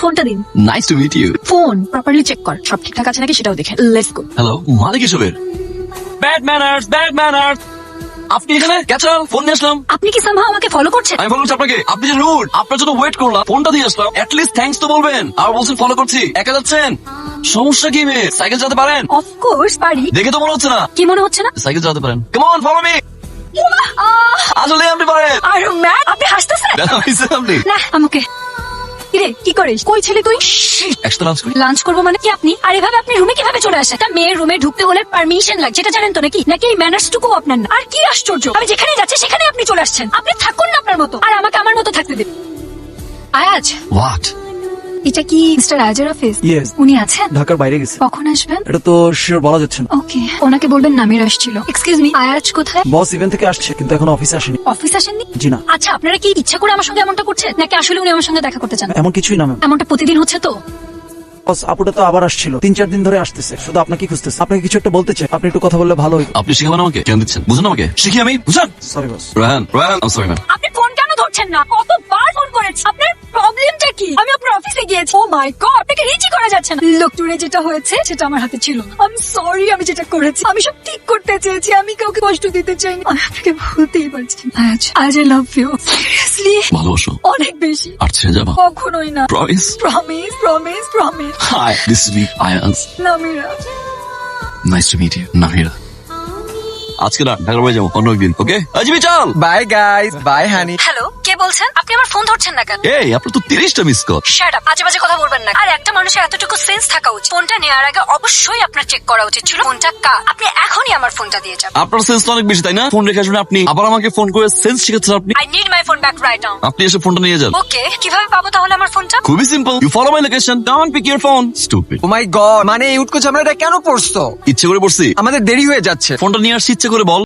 ফোনটা দিন। Nice to meet you. Phone properly check কর, সব ঠিকঠাক আছে নাকি সেটাও দেখে। Let's go. হ্যালো, মালিক এসবের ব্যাড ম্যানার্স। আপনি এখানে ক্যাচাল ফোন নিয়ে আসলাম। আপনি কি সামহাও আমাকে ফলো করছেন? আমি ফলো করছি আপনাকে। আপনি যে রুড, আপনার জন্য ওয়েট করলাম, ফোনটা দিয়ে আসলাম। লিস্ট থ্যাঙ্কস তো বলবেন। আর বলছেন ফলো করছি, একা যাচ্ছেন? সমস্যা কি মেয়ে? সাইকেল চালাতে পারেন? অফ কোর্স পারি। দেখে তো মনে হচ্ছে না। কি মনে হচ্ছে না? সাইকেল চালাতে পারেন। Come on follow me. আসলে আপনি পারেন। আর ম্যাম আপনি হাসতেছেন? আপনি না আমাকে কিরে কি করিস? কই ছেলে তুই? একসাথে লাঞ্চ করি। লাঞ্চ করবো মানে কি? আপনি আর এভাবে আপনি রুমে কিভাবে চলে আসেন? একটা মেয়ের রুমে ঢুকতে হলে পারমিশন লাগে, যেটা জানেন তো নাকি? নাকি এই ম্যানার্স টুকু আপনার না? আর কি আশ্চর্য, আমি যেখানে যাচ্ছি সেখানে আপনি চলে আসছেন। আপনি থাকুন না আপনার মতো, আর আমাকে আমার মতো থাকতে দিন। আয়াজ, হোয়াট? এটা কি মিস্টার আয়াজের অফিস? Yes. উনি আছেন? ঢাকার বাইরে গেছে। কখন আসবেন? এটা তো শিওর বলা যাচ্ছে না। ওকে, ওনাকে বলবেন নামির আসছিল। এক্সকিউজ মি, আয়াজ কোথায়? বস ইভেন্ট থেকে আসছে কিন্তু এখন অফিসে আসেনি। অফিস আসেননি? জি না। আচ্ছা, আপনারা কি ইচ্ছা করে আমার সঙ্গে এমনটা করছেন, নাকি আসলে উনি আমার সঙ্গে দেখা করতে চান? এমন কিছুই না ম্যাম। এমনটা প্রতিদিন হচ্ছে তো? বস আপুটা তো আবার আসছিল, 3-4 দিন ধরে আসতেছে, শুধু আপনাকে খুঁজতেছে। আপনাকে কিছু একটা বলতে চাই, আপনি একটু কথা বললে ভালো হইতো। আপনি শিখাবেন আমাকে? কেন দিচ্ছেন? বুঝুন আমাকে। শিখি আমি, বুঝান। Sorry boss. Rahan, I sorry ma'am. আপনি ফোন কেন ধরছেন না? কতবার ফোন করেছি। আপনার প্রবলেমটা কি? আমি আপনার অফিসে গিয়েছি। ও মাই গড, আপনাকে রিচই করা যাচ্ছে না। লোক টুরে যেটা হয়েছে সেটা আমার হাতে ছিল না। আমি সরি, আমি যেটা করেছি আমি সব ঠিক করতে চেয়েছি। আমি কাউকে কষ্ট দিতে চাইনি। আমি আপনাকে ভুলতেই পারছি না। আজ আই লাভ ইউ সিরিয়াসলি, ভালোবাসো অনেক বেশি। আর ছেড়ে যাবা? কখনোই না। Promise? Promise promise promise. Hi, this is me Ayaz. Namira. Nice to meet you Nahira. আজকে না ঢাকার বাইরে যাবো, অন্য একদিন। ওকে আজিবি চল। Bye guys, bye honey. Hello, কে বলছেন? আপনি আমার ফোন ধরছেন না কেন? এই আপনার তো 30টা মিস কল। শাট আপ, আজে বাজে কথা বলবেন না। আর একটা মানুষের এতটুকু সেন্স থাকা উচিত, ফোনটা নেওয়ার আগে অবশ্যই আপনার চেক করা উচিত ছিল ফোনটা কার। আপনি এখনই আমার ফোনটা দিয়ে যান। আপনার সেন্স তো অনেক বেশি, তাই না? ফোন রেখে আসবেন আপনি, আবার আমাকে ফোন করে সেন্স শিখাচ্ছেন আপনি। I need my phone back right now. আপনি এসে ফোনটা নিয়ে যান। ওকে, কিভাবে পাবো তাহলে আমার ফোনটা? খুবই simple, you follow my location, come on pick your phone. Stupid. Oh my god, মানে এই উটকো ঝামেলাটা কেন পড়ছো? ইচ্ছে করে পড়ছি। আমাদের দেরি হয়ে যাচ্ছে। ফোনটা নিয়ে আসছি ইচ্ছে করে, বল।